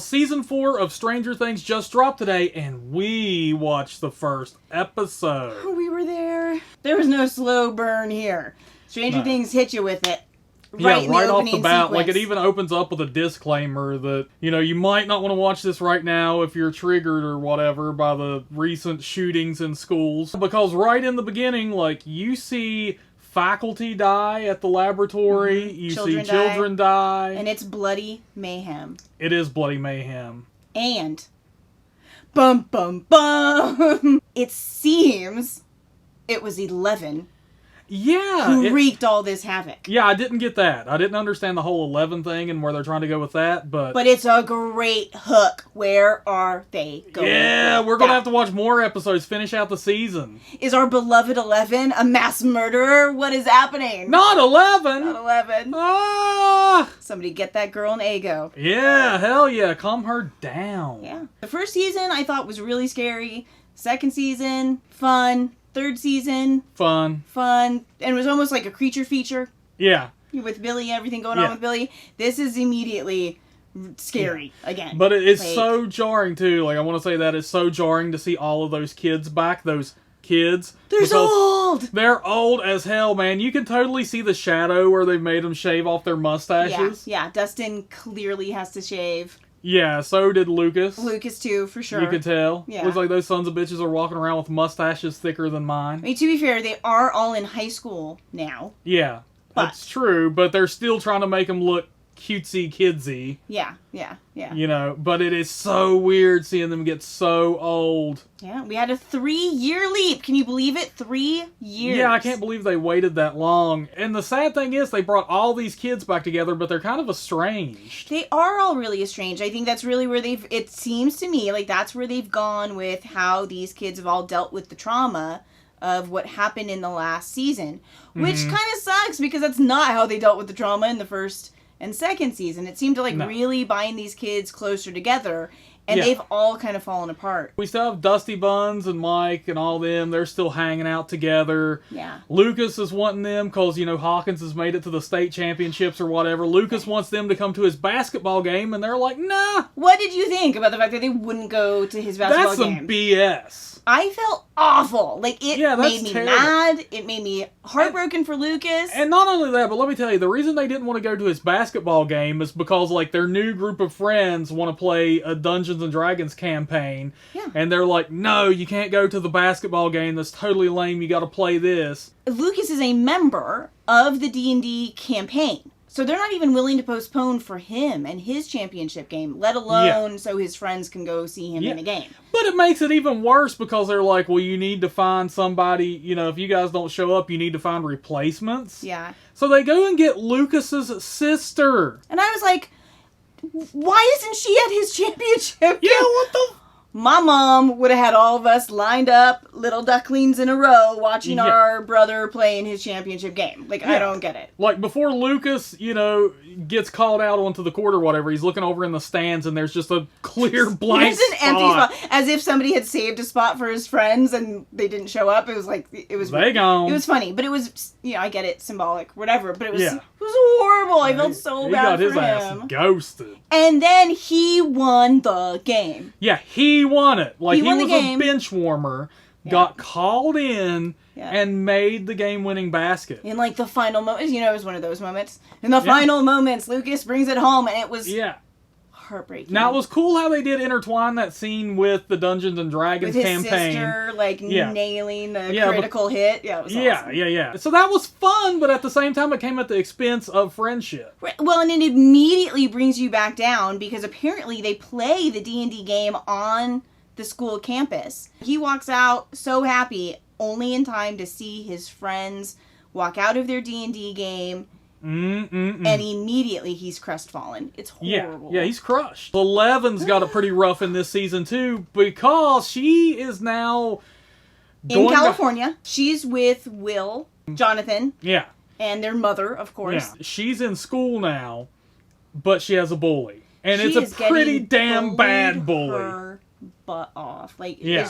Season 4 of Stranger Things just dropped today, and we watched the first episode. We were there. There was no slow burn here. Stranger Things hit you with it. Right off the bat. Sequence. Like, it even opens up with a disclaimer that, you might not want to watch this right now if you're triggered or whatever by the recent shootings in schools. Because right in the beginning, like, you see faculty die at the laboratory. Mm-hmm. You see children die. And it's bloody mayhem. It is bloody mayhem. And, bum, bum, bum, it seems it was 11 who wreaked all this havoc. Yeah, I didn't get that. I didn't understand the whole 11 thing and where they're trying to go with that, but it's a great hook. Where are they going? Yeah, we're going to have to watch more episodes, finish out the season. Is our beloved 11 a mass murderer? What is happening? Not 11! Not 11. Ah! Somebody get that girl an Ego. Yeah, hell yeah. Calm her down. Yeah. The first season I thought was really scary. Second season, fun. Third season, fun, and it was almost like a creature feature. Yeah, with Billy, everything going on with Billy. This is immediately scary again. But it is so jarring too. Like, I want to say that it's so jarring to see all of those kids back. Those kids, they're old. They're old as hell, man. You can totally see the shadow where they've made them shave off their mustaches. Yeah. Dustin clearly has to shave. Yeah, so did Lucas. Lucas, too, for sure. You could tell. Yeah. Looks like those sons of bitches are walking around with mustaches thicker than mine. I mean, to be fair, they are all in high school now. Yeah, that's true, but they're still trying to make them look cutesy kidsy. Yeah. But it is so weird seeing them get so old. Yeah, we had a 3-year leap. Can you believe it? 3 years. Yeah, I can't believe they waited that long. And the sad thing is they brought all these kids back together, but they're kind of estranged. They are all really estranged. I think that's really where it seems to me like that's where they've gone with how these kids have all dealt with the trauma of what happened in the last season. Which kind of sucks because that's not how they dealt with the trauma in the first and second season. It seemed to really bind these kids closer together, and they've all kind of fallen apart. We still have Dusty Buns and Mike and all them. They're still hanging out together. Yeah. Lucas is wanting them because, Hawkins has made it to the state championships or whatever. Lucas wants them to come to his basketball game, and they're like, nah. What did you think about the fact that they wouldn't go to his basketball game? That's some BS. I felt awful. Like, it made me mad. It made me heartbroken for Lucas. And not only that, but let me tell you, the reason they didn't want to go to his basketball game is because, their new group of friends want to play a Dungeons & Dragons campaign. Yeah. And they're like, no, you can't go to the basketball game. That's totally lame. You got to play this. Lucas is a member of the D&D campaign. So they're not even willing to postpone for him and his championship game, let alone so his friends can go see him in a game. But it makes it even worse because they're like, well, you need to find somebody, if you guys don't show up, you need to find replacements. Yeah. So they go and get Lucas's sister. And I was like, why isn't she at his championship game? Yeah, what the... My mom would have had all of us lined up, little ducklings in a row, watching our brother play in his championship game. I don't get it. Like, before Lucas, gets called out onto the court or whatever, he's looking over in the stands and there's just a clear blank There's an empty spot. As if somebody had saved a spot for his friends and they didn't show up. It was they gone. It was funny, but it was, I get it, symbolic, whatever, but it was horrible. I felt so bad for him. He got his ass ghosted. And then he won the game. Yeah, he won it. He won was the game. A bench warmer, got called in, and made the game-winning basket. In the final moments, it was one of those moments. In the final moments, Lucas brings it home, and it was heartbreaking. Now, it was cool how they did intertwine that scene with the Dungeons & Dragons with his campaign. sister, nailing the critical hit. Yeah, it was awesome. Yeah. So that was fun, but at the same time, it came at the expense of friendship. Well, and it immediately brings you back down, because apparently they play the D&D game on the school campus. He walks out so happy, only in time to see his friends walk out of their D&D game. And immediately he's crestfallen. It's horrible. Yeah, he's crushed. 11's got it pretty rough in this season too, because she is now in California. She's with Will, Jonathan, yeah, and their mother, of course. Yeah, she's in school now, but she has a bully, and it's a pretty damn bad bully. butt off. Like, Yeah.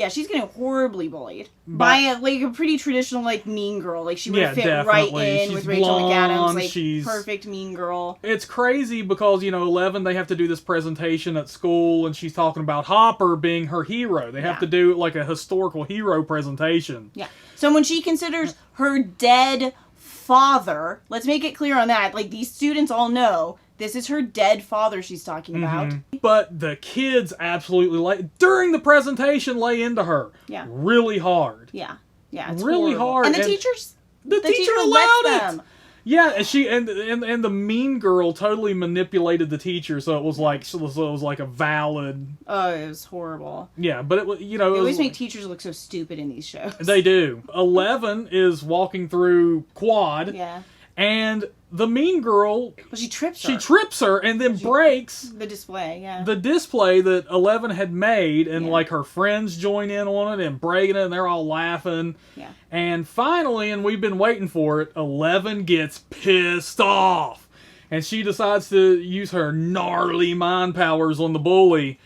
She's getting horribly bullied by a pretty traditional, like, mean girl. Like, she would fit definitely. right in She's with Rachel blonde, McAdams. Like, she's perfect mean girl. It's crazy because, 11, they have to do this presentation at school, and she's talking about Hopper being her hero. They have to do, like, a historical hero presentation. Yeah. So when she considers her dead father, let's make it clear on that. Like, these students all know this is her dead father she's talking about. But the kids absolutely, during the presentation, lay into her. Yeah. Really hard. Yeah. Yeah, it's really horrible. hard. And the teacher allowed lets it. them. Yeah, and she and the mean girl totally manipulated the teacher, so it was like a valid. Oh, it was horrible. Yeah, but it was They always make teachers look so stupid in these shows. They do. 11 is walking through quad. Yeah. And the mean girl, well, she trips her and then breaks the display. Yeah. the display that 11 had made, and like her friends join in on it and breaking it, and they're all laughing. Yeah. And finally, and we've been waiting for it, 11 gets pissed off, and she decides to use her gnarly mind powers on the bully.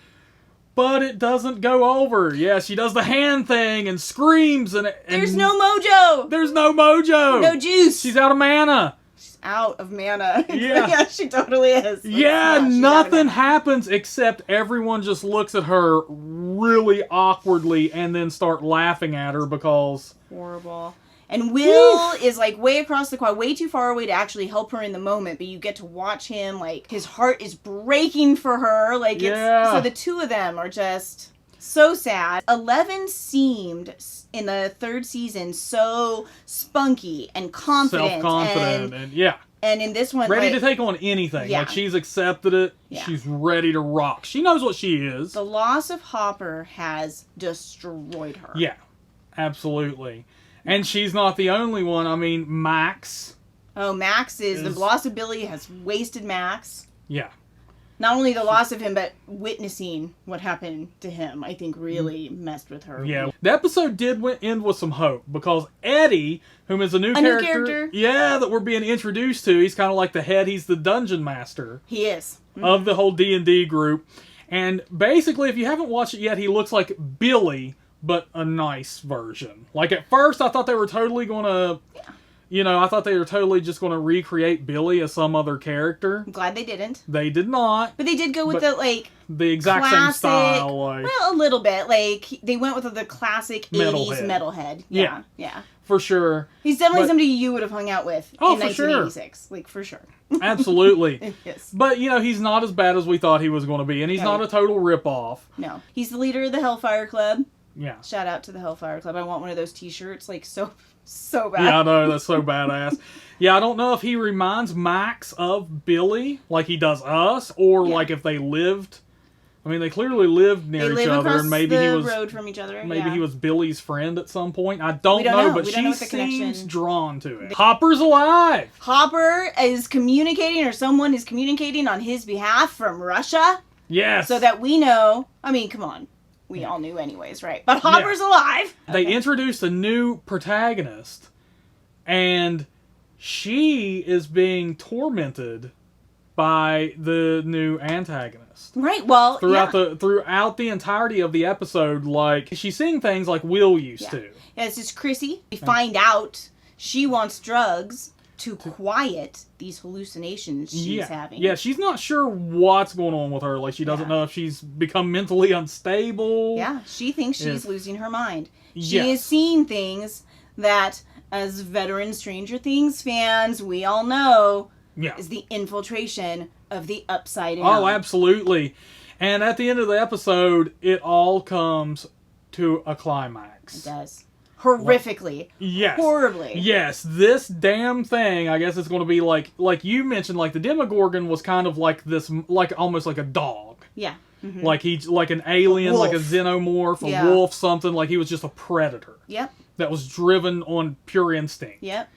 But it doesn't go over. Yeah, she does the hand thing and screams, and there's no mojo. There's no mojo. No juice. She's out of mana. She's out of mana. Yeah. Yeah, she totally is. Nothing happens except everyone just looks at her really awkwardly and then start laughing at her because... Horrible. And Will is, like, way across the quad, way too far away to actually help her in the moment, but you get to watch him, like, his heart is breaking for her. Like, so the two of them are just so sad. 11 seemed, in the third season, so spunky and confident. Self-confident, and in this one, ready to take on anything. Yeah. Like, she's accepted it. Yeah. She's ready to rock. She knows what she is. The loss of Hopper has destroyed her. Yeah, absolutely. And she's not the only one. I mean, Max. Oh, Max the loss of Billy has wasted Max. Yeah. Not only the loss of him, but witnessing what happened to him, I think, really messed with her. Yeah. The episode did end with some hope, because Eddie, whom is a new character. Yeah, that we're being introduced to. He's kind of like the head. He's the dungeon master. He is. Of the whole D&D group. And basically, if you haven't watched it yet, he looks like Billy, but a nice version. Like, at first, I thought they were totally going to... I thought they were totally just going to recreate Billy as some other character. I'm glad they didn't. They did not. But they did go with the exact classic, same style. Well, a little bit. Like, they went with the classic 80s metalhead. Yeah. For sure. He's definitely somebody you would have hung out with in 1986. Sure. Like, for sure. Absolutely. Yes. But, he's not as bad as we thought he was going to be. And he's not a total ripoff. No. He's the leader of the Hellfire Club. Yeah. Shout out to the Hellfire Club. I want one of those t-shirts. Like, so bad. Yeah, I know. That's so badass. Yeah, I don't know if he reminds Max of Billy, like he does us, or like if they lived... I mean, they clearly lived near each other, and maybe he was road from each other. Maybe he was Billy's friend at some point. I don't know, but she seems drawn to it. Hopper's alive. Hopper is communicating, or someone is communicating on his behalf from Russia. Yes. So that we know. I mean, come on, we all knew anyways, right? But Hopper's alive. They introduced a new protagonist, and she is being tormented by the new antagonist. Right, well, throughout the entirety of the episode, like, she's seeing things like Will used to. Yeah, this is Chrissy. We find out she wants drugs to quiet these hallucinations she's having. Yeah, she's not sure what's going on with her. Like, she doesn't know if she's become mentally unstable. Yeah, she thinks she's losing her mind. She is seeing things that, as veteran Stranger Things fans, we all know... is the infiltration of the Upside Down. Oh, absolutely. And at the end of the episode, it all comes to a climax. It does. Horrifically. Yes. Horribly. Yes. This damn thing, I guess it's going to be like you mentioned, like the Demogorgon was kind of like this, like almost like a dog. Yeah. Mm-hmm. Like he's like an alien, like a xenomorph, a wolf, something. Like he was just a predator. Yep. That was driven on pure instinct. Yep.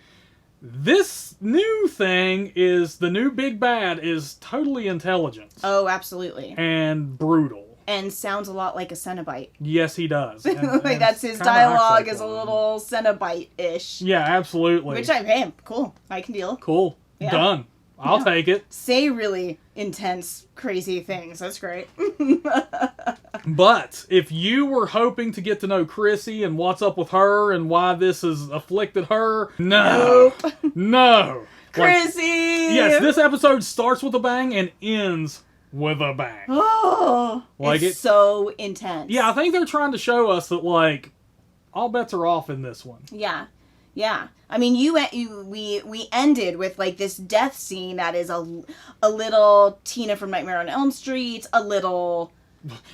This new thing is, the new big bad is totally intelligent. Oh, absolutely. And brutal. And sounds a lot like a Cenobite. Yes, he does. Like that's his dialogue is a little Cenobite-ish. Yeah, absolutely. Which hey, cool. I can deal. Cool. Yeah. Done. I'll take it. Say really intense, crazy things. That's great. But if you were hoping to get to know Chrissy and what's up with her and why this has afflicted her, no. No. Chrissy! Yes, this episode starts with a bang and ends with a bang. Oh, it's so intense. Yeah, I think they're trying to show us that, like, all bets are off in this one. Yeah. Yeah. I mean, we ended with, like, this death scene that is a little Tina from Nightmare on Elm Street, a little...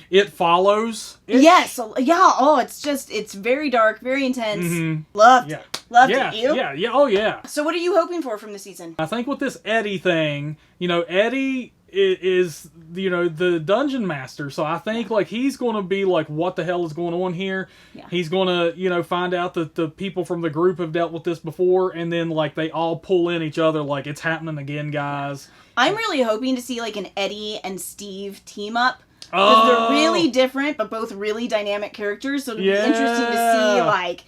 It Follows. Yes. Yeah. Oh, it's very dark, very intense. Mm-hmm. Loved it. Loved it. You? Yeah. Oh, yeah. So what are you hoping for from the season? I think with this Eddie thing, Eddie is the dungeon master, so I think like he's going to be like, what the hell is going on here? Yeah. He's going to find out that the people from the group have dealt with this before, and then like they all pull in each other, like it's happening again, guys. I'm really hoping to see like an Eddie and Steve team up. Because they're really different, but both really dynamic characters. So it'll be interesting to see, like,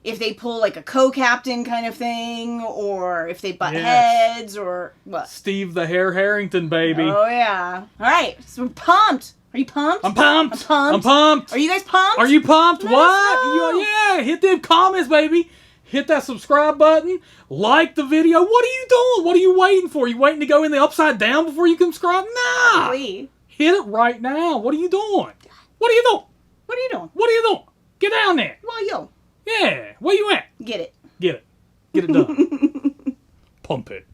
if they pull, like, a co-captain kind of thing, or if they butt heads, or what. Steve the Hare Harrington, baby. Oh, yeah. All right. So we're pumped. Are you pumped? I'm pumped. I'm pumped. I'm pumped. Are you guys pumped? Are you pumped? Let What? Yeah. Hit them comments, baby. Hit that subscribe button. Like the video. What are you doing? What are you waiting for? You waiting to go in the upside down before you can subscribe? Nah. Wait. Hit it right now. What are you doing? What are you doing? What are you doing? What are you doing? Get down there. Well, yo. Yeah. Where you at? Get it. Get it. Get it done. Pump it.